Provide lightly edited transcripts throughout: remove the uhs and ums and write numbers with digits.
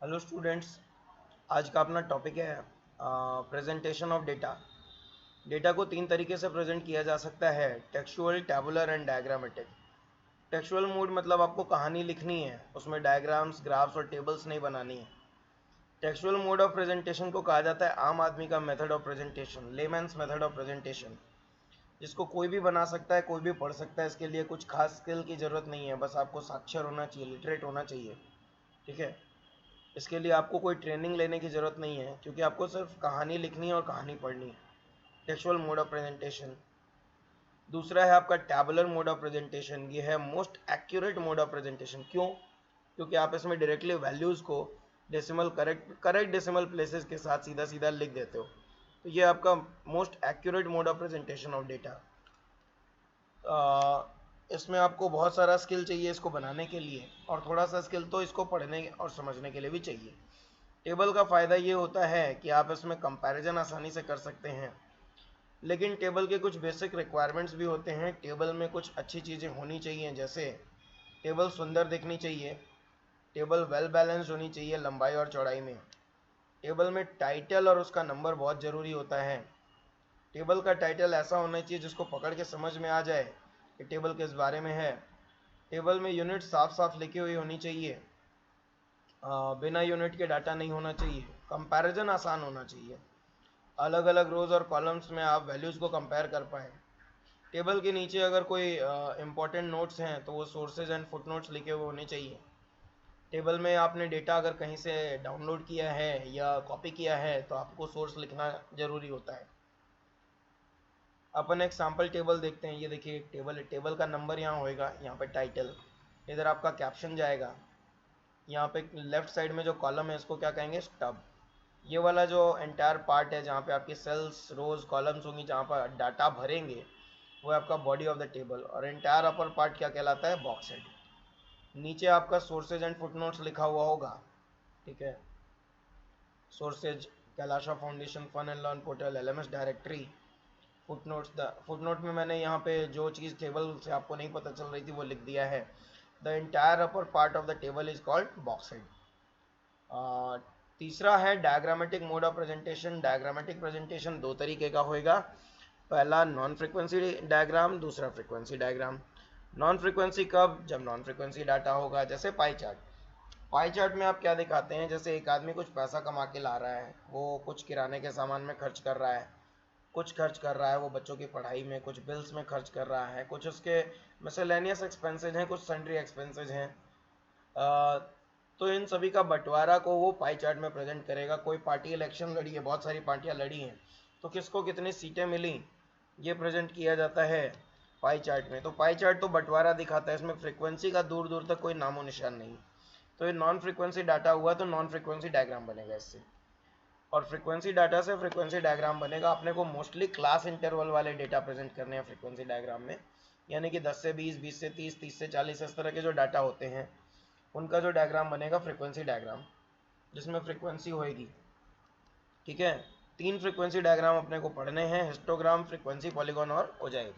Hello students. आज का अपना टॉपिक है प्रेजेंटेशन ऑफ डेटा। डेटा को तीन तरीके से प्रेजेंट किया जा सकता है: textual, tabular and diagrammatic. Textual mode मतलब आपको कहानी लिखनी है, उसमें डायग्राम्स, ग्राफ्स और टेबल्स नहीं बनानी है। टेक्सचुअल मोड ऑफ प्रेजेंटेशन को कहा जाता है आम आदमी का method of presentation, layman's method of presentation, जिसको कोई भी बना सकता है, कोई भी पढ़ सकता है। इसके लिए कुछ खास स्किल की ज़रूरत नहीं है, बस आपको साक्षर होना चाहिए, लिटरेट होना चाहिए। ठीक है। इसके लिए आपको कोई ट्रेनिंग लेने की ज़रूरत नहीं है, क्योंकि आपको सिर्फ कहानी लिखनी है और कहानी पढ़नी है। Textual mode of presentation. दूसरा है आपका टैबुलर मोड ऑफ प्रेजेंटेशन। ये है most accurate mode of presentation. क्यों? क्योंकि आप इसमें डायरेक्टली वैल्यूज़ को decimal correct correct decimal places के साथ सीधा सीधा लिख देते हो। तो ये आपका most accurate mode of presentation of data. इसमें आपको बहुत सारा स्किल चाहिए इसको बनाने के लिए, और थोड़ा सा स्किल तो इसको पढ़ने और समझने के लिए भी चाहिए। टेबल का फ़ायदा ये होता है कि आप इसमें कंपैरिजन आसानी से कर सकते हैं, लेकिन टेबल के कुछ बेसिक रिक्वायरमेंट्स भी होते हैं। टेबल में कुछ अच्छी चीज़ें होनी चाहिए, जैसे टेबल सुंदर दिखनी चाहिए, टेबल वेल बैलेंस्ड होनी चाहिए लंबाई और चौड़ाई में, टेबल में टाइटल और उसका नंबर बहुत ज़रूरी होता है। टेबल का टाइटल ऐसा होना चाहिए जिसको पकड़ के समझ में आ जाए कि टेबल किस बारे में है। टेबल में यूनिट साफ साफ लिखी हुई होनी चाहिए, बिना यूनिट के डाटा नहीं होना चाहिए। कंपैरिजन आसान होना चाहिए, अलग अलग रोज और कॉलम्स में आप वैल्यूज़ को कंपेयर कर पाएँ। टेबल के नीचे अगर कोई इंपॉर्टेंट नोट्स हैं तो वो सोर्सेज एंड फुट नोट्स लिखे हुए होने चाहिए। टेबल में आपने डेटा अगर कहीं से डाउनलोड किया है या कॉपी किया है तो आपको सोर्स लिखना ज़रूरी होता है। अपन एक सैम्पल टेबल देखते हैं। ये देखिए एक टेबल है, टेबल का नंबर यहाँ होएगा, यहाँ पे टाइटल, इधर आपका कैप्शन जाएगा, यहाँ पे लेफ्ट साइड में जो कॉलम है इसको क्या कहेंगे? स्टब। ये वाला जो एंटायर पार्ट है जहाँ पे आपकी सेल्स, रोज, कॉलम्स होंगी, जहाँ पर डाटा भरेंगे, वो है आपका बॉडी ऑफ द टेबल। और एंटायर अपर पार्ट क्या कहलाता है? Box head. नीचे आपका सोर्सेज एंड फुटनोट्स लिखा हुआ होगा। ठीक है। Sources Kailasha foundation, fun and learn portal, LMS directory. Footnotes, the footnote में मैंने यहाँ पे जो चीज़ टेबल से आपको नहीं पता चल रही थी वो लिख दिया है। The entire upper part of the table is called box head. तीसरा है diagrammatic mode of presentation. Diagrammatic presentation दो तरीके का होएगा। पहला नॉन फ्रिक्वेंसी डायग्राम, दूसरा फ्रिक्वेंसी डायग्राम। नॉन फ्रिक्वेंसी कब? जब नॉन फ्रिक्वेंसी डाटा होगा, जैसे पाई चार्ट। पाई चार्ट में आप क्या दिखाते हैं? जैसे एक आदमी कुछ पैसा कमा के ला रहा है, वो कुछ किराने के सामान में खर्च कर रहा है, कुछ खर्च कर रहा है वो बच्चों की पढ़ाई में, कुछ बिल्स में खर्च कर रहा है, कुछ उसके मिसलेनियस एक्सपेंसेज हैं, कुछ सन्ड्री एक्सपेंसेज हैं। तो इन सभी का बंटवारा को वो पाई चार्ट में प्रेजेंट करेगा। कोई पार्टी इलेक्शन लड़ी है, बहुत सारी पार्टियां लड़ी हैं, तो किसको कितनी सीटें मिली, ये प्रेजेंट किया जाता है पाई चार्ट में। तो पाई चार्ट तो बंटवारा दिखाता है, इसमें फ्रीक्वेंसी का दूर दूर तक कोई नामो निशान नहीं। तो ये नॉन फ्रीक्वेंसी डाटा हुआ, तो नॉन फ्रीक्वेंसी डायग्राम बनेगा इससे। और फ्रीक्वेंसी डाटा से फ्रीक्वेंसी डायग्राम बनेगा। अपने को मोस्टली क्लास इंटरवल वाले डेटा प्रेजेंट करने हैं फ्रीक्वेंसी डायग्राम में, यानी कि 10 से 20, 20 से 30, 30 से 40, इस तरह के जो डाटा होते हैं उनका जो डायग्राम बनेगा फ्रीक्वेंसी डायग्राम, जिसमें फ्रीक्वेंसी होएगी। ठीक है। तीन फ्रीक्वेंसी डायग्राम अपने को पढ़ने हैं: हिस्टोग्राम, फ्रीक्वेंसी, पॉलीगॉन और ओजाइड।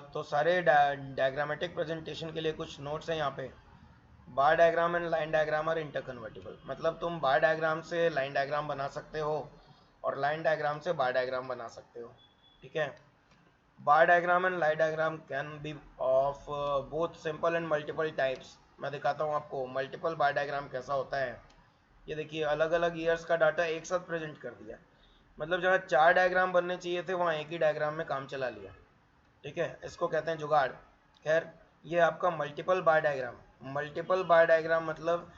तो सारे डायग्रामेटिक प्रेजेंटेशन के लिए कुछ नोट्स हैं यहाँ पे। Bar diagram and line diagram are interconvertible. मतलब तुम बार डायग्राम से लाइन डायग्राम बना सकते हो और लाइन डायग्राम से बार डायग्राम बना सकते हो। ठीक है। Bar diagram and line diagram can be of both simple and multiple types. मैं दिखाता हूँ आपको मल्टीपल बार डायग्राम कैसा होता है। ये देखिए अलग अलग ईयर्स का डाटा एक साथ प्रेजेंट कर दिया, मतलब जहाँ चार डायग्राम बनने चाहिए थे वहाँ एक ही डायग्राम में काम चला लिया। ठीक है, इसको कहते हैं जुगाड़। खैर, ये आपका multiple bar diagram. Multiple bar diagram मतलब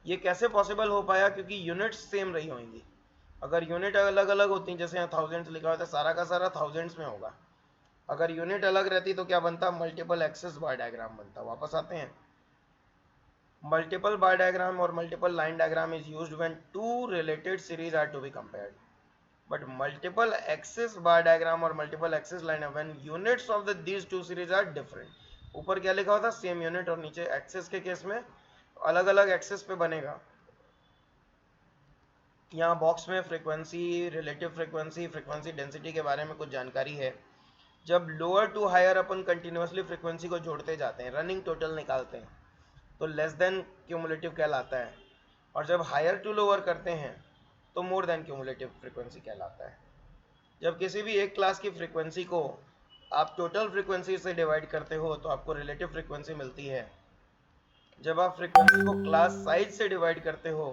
ये कैसे पॉसिबल हो पाया? क्योंकि यूनिट्स सेम रही होंगी। अगर यूनिट अलग अलग होती, जैसे यहाँ थाउजेंड्स लिखा हुआ था, सारा का सारा थाउजेंड्स में होगा। अगर यूनिट अलग रहती तो क्या बनता? मल्टीपल एक्सेस बार डायग्राम बनता। वापस आते हैं। मल्टीपल बार डायग्राम और multiple line diagram is used when two related series are to be compared. But multiple axis bar diagram और multiple axis line when units of the these two series are different. ऊपर क्या लिखा हुआ था? Same unit, और नीचे access के case में अलग अलग एक्सेस पे बनेगा। यहाँ बॉक्स में frequency, relative frequency, frequency density के बारे में कुछ जानकारी है। जब लोअर टू हायर अपन कंटिन्यूसली फ्रीक्वेंसी को जोड़ते जाते हैं, रनिंग टोटल निकालते हैं, तो लेस देन क्यूमुलेटिव कहलाता है, और जब हायर टू लोअर करते हैं तो मोर देन क्यूमुलेटिव फ्रीक्वेंसी कहलाता है। जब किसी भी एक क्लास की फ्रीक्वेंसी को आप टोटल फ्रीक्वेंसी से डिवाइड करते हो तो आपको रिलेटिव फ्रीक्वेंसी मिलती है। जब आप फ्रीक्वेंसी को क्लास साइज से डिवाइड करते हो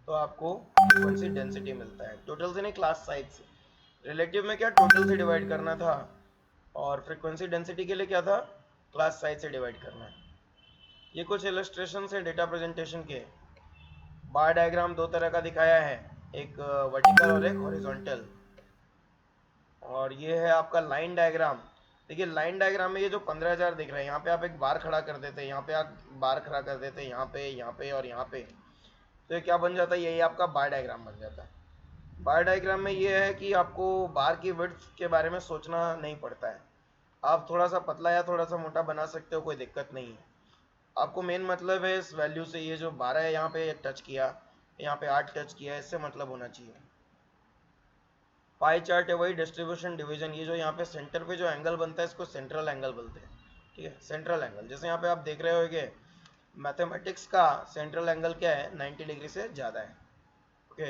तो आपको फ्रीक्वेंसी डेंसिटी मिलता है, टोटल से नहीं, क्लास साइज से। रिलेटिव में क्या, टोटल से डिवाइड करना था, और फ्रीक्वेंसी डेंसिटी के लिए क्या था, क्लास साइज से डिवाइड करना है। ये कुछ इलस्ट्रेशन है डेटा प्रेजेंटेशन के। बार डायग्राम दो तरह का दिखाया है, एक वर्टिकल और एक हॉरिजॉन्टल। और ये है आपका लाइन डायग्राम। देखिए लाइन डायग्राम में ये जो 15,000 दिख रहा है, यहाँ पे आप एक बार खड़ा कर देते हैं, यहाँ पे आप बार खड़ा कर देते हैं, यहाँ पे और यहाँ पे, तो ये क्या बन जाता है, यही आपका बार डायग्राम बन जाता है। बार डायग्राम में ये है कि आपको बार की विड्थ के बारे में सोचना नहीं पड़ता है। आप थोड़ा सा पतला या थोड़ा सा मोटा बना सकते हो, कोई दिक्कत नहीं है। आपको मेन मतलब है इस वैल्यू से, ये जो 12 है यहाँ पे टच किया, यहाँ पे 8 टच किया, इससे मतलब होना चाहिए। पाई चार्ट है वही डिस्ट्रीब्यूशन डिवीजन। ये जो यहाँ पे सेंटर पे जो एंगल बनता है इसको सेंट्रल एंगल बोलते हैं, ठीक है, सेंट्रल एंगल। जैसे यहाँ पे आप देख रहे होगे मैथमेटिक्स का सेंट्रल एंगल क्या है, 90 डिग्री से ज़्यादा है। Okay,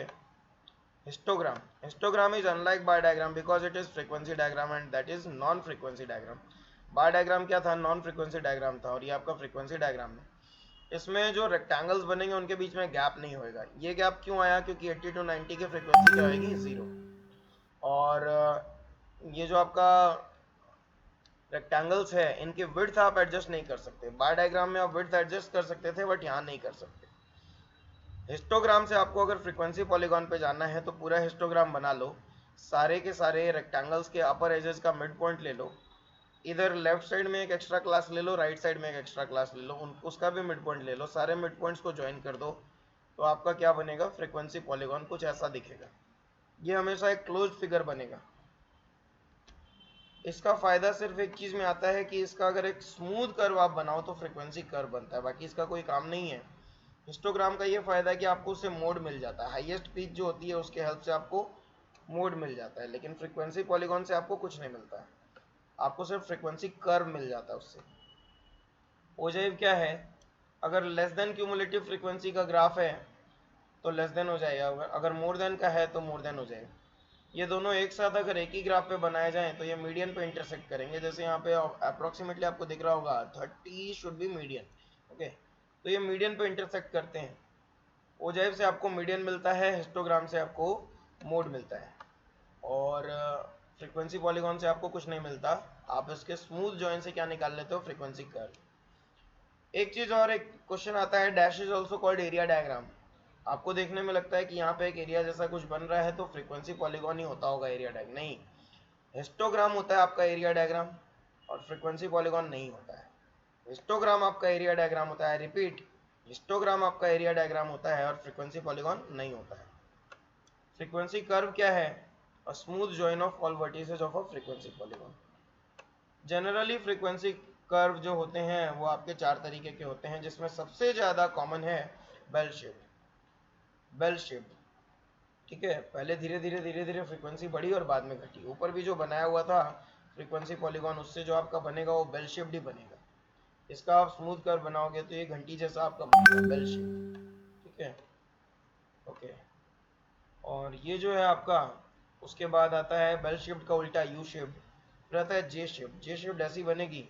histogram. Histogram is unlike bar diagram because it is frequency diagram and that is non frequency diagram. Bar diagram क्या था, नॉन फ्रीक्वेंसी डायग्राम था, और ये आपका फ्रीक्वेंसी डायग्राम है। इसमें जो रेक्टेंगल्स बनेंगे उनके बीच में गैप नहीं होएगा। ये गैप क्यों आया, क्योंकि 80 to 90 की फ्रीक्वेंसी क्या होगी, 0। और ये जो आपका रेक्टेंगल्स है इनकी विड्थ आप एडजस्ट नहीं कर सकते। बार डायग्राम में आप विड्थ एडजस्ट कर सकते थे, बट यहाँ नहीं कर सकते। हिस्टोग्राम से आपको अगर फ्रीक्वेंसी पॉलीगॉन पे जाना है तो पूरा हिस्टोग्राम बना लो, सारे के सारे रेक्टेंगल्स के अपर एजेस का मिड पॉइंट ले लो, इधर लेफ्ट साइड में एक एक्स्ट्रा क्लास ले लो, राइट साइड में एक एक्स्ट्रा क्लास ले लो, उसका भी मिड पॉइंट ले लो, सारे मिड पॉइंट्स को ज्वाइन कर दो, तो आपका क्या बनेगा, फ्रीक्वेंसी पॉलीगॉन कुछ ऐसा दिखेगा। ये हमेशा एक क्लोज फिगर बनेगा। इसका फायदा सिर्फ एक चीज में आता है कि इसका अगर एक स्मूथ कर्व आप बनाओ तो फ्रीक्वेंसी कर्व बनता है, बाकी इसका कोई काम नहीं है। हिस्टोग्राम का ये फायदा है कि आपको उससे मोड मिल जाता है, हाईएस्ट पीक जो होती है उसके हेल्प से आपको मोड मिल जाता है, लेकिन फ्रीक्वेंसी पॉलीगॉन से आपको कुछ नहीं मिलता है, आपको सिर्फ फ्रीक्वेंसी कर्व मिल जाता है उससे। ओजेब क्या है, अगर लेस देन क्यूमुलेटिव फ्रीक्वेंसी का ग्राफ है तो लेस देन हो जाएगा, अगर मोर देन का है तो मोर देन हो जाएगा। ये दोनों एक साथ अगर एक ही ग्राफ पे बनाए जाएं तो ये मीडियन पे इंटरसेक्ट करेंगे। जैसे यहाँ पे अप्रोक्सीमेटली आपको दिख रहा होगा 30 शुड बी मीडियन। ओके, तो ये मीडियन पे इंटरसेक्ट करते हैं। ओजाइव से आपको मीडियन मिलता है, हिस्टोग्राम से आपको मोड मिलता है, और फ्रीक्वेंसी पॉलीगॉन से आपको कुछ नहीं मिलता। आप इसके स्मूथ जॉइन से क्या निकाल लेते हो, फ्रीक्वेंसी कर्व। एक चीज और, एक क्वेश्चन आता है, dash is also called area diagram. आपको देखने में लगता है कि यहाँ पे एक एरिया जैसा कुछ बन रहा है तो फ्रीक्वेंसी पॉलीगॉन ही होता होगा एरिया डायग्राम, नहीं, हिस्टोग्राम होता है आपका एरिया डायग्राम, और फ्रीक्वेंसी पॉलीगॉन नहीं होता है। हिस्टोग्राम आपका एरिया डायग्राम होता है, रिपीट, हिस्टोग्राम आपका एरिया डायग्राम होता है और फ्रीक्वेंसी पॉलीगॉन नहीं होता है। फ्रीक्वेंसी कर्व क्या है, a smooth join of all vertices of a frequency polygon. Generally frequency curve जो होते हैं वो आपके 4 तरीके के होते हैं, जिसमें सबसे ज्यादा कॉमन है बेल शेप। बेल शेप, ठीक है, पहले धीरे धीरे धीरे धीरे फ्रीक्वेंसी बढ़ी और बाद में घटी। ऊपर भी जो बनाया हुआ था फ्रीक्वेंसी पॉलीगॉन, उससे जो आपका बनेगा वो बेल शेप्ड ही बनेगा। इसका आप स्मूथ कर्व बनाओगे तो ये घंटी जैसा आपका बनेगा बेल शेप, ठीक है। ओके, और ये जो है आपका, उसके बाद आता है बेल शेप्ड का उल्टा यू शेप्ड, फिर आता है जे शेप्ड। जे शेप्ड ऐसी बनेगी,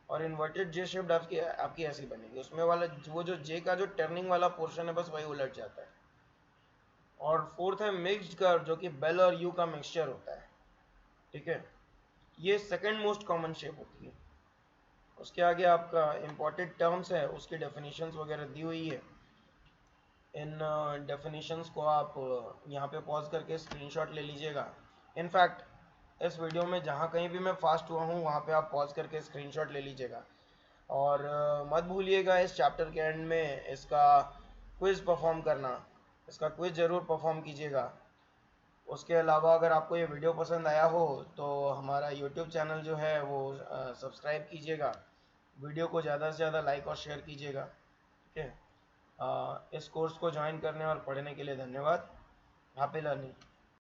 और इन्वर्टेड जे शेप्ड आपकी आपकी ऐसी बनेगी, उसमें वाला वो जो जे का जो टर्निंग वाला पोर्शन है बस वही उलट जाता है। और फोर्थ है मिक्स्ड कर्व, जो कि बेल और यू का मिक्सचर होता है, ठीक है। ये सेकंड मोस्ट कॉमन शेप होती है। उसके आगे आपका इंपॉर्टेंट टर्म्स है, उसकी डेफिनेशंस वगैरह दी हुई है। इन डेफिनेशंस को आप यहाँ पे पॉज करके स्क्रीनशॉट ले लीजिएगा। इनफैक्ट इस वीडियो में जहाँ कहीं भी मैं फास्ट हुआ हूँ वहाँ पे आप पॉज करके स्क्रीनशॉट ले लीजिएगा। और मत भूलिएगा इस चैप्टर के एंड में इसका क्विज़ परफॉर्म करना, इसका क्विज़ ज़रूर परफॉर्म कीजिएगा। उसके अलावा अगर आपको ये वीडियो पसंद आया हो तो हमारा यूट्यूब चैनल जो है वो सब्सक्राइब कीजिएगा, वीडियो को ज़्यादा से ज़्यादा लाइक और शेयर कीजिएगा, ठीक है। इस कोर्स को ज्वाइन करने और पढ़ने के लिए धन्यवाद। Happy learning.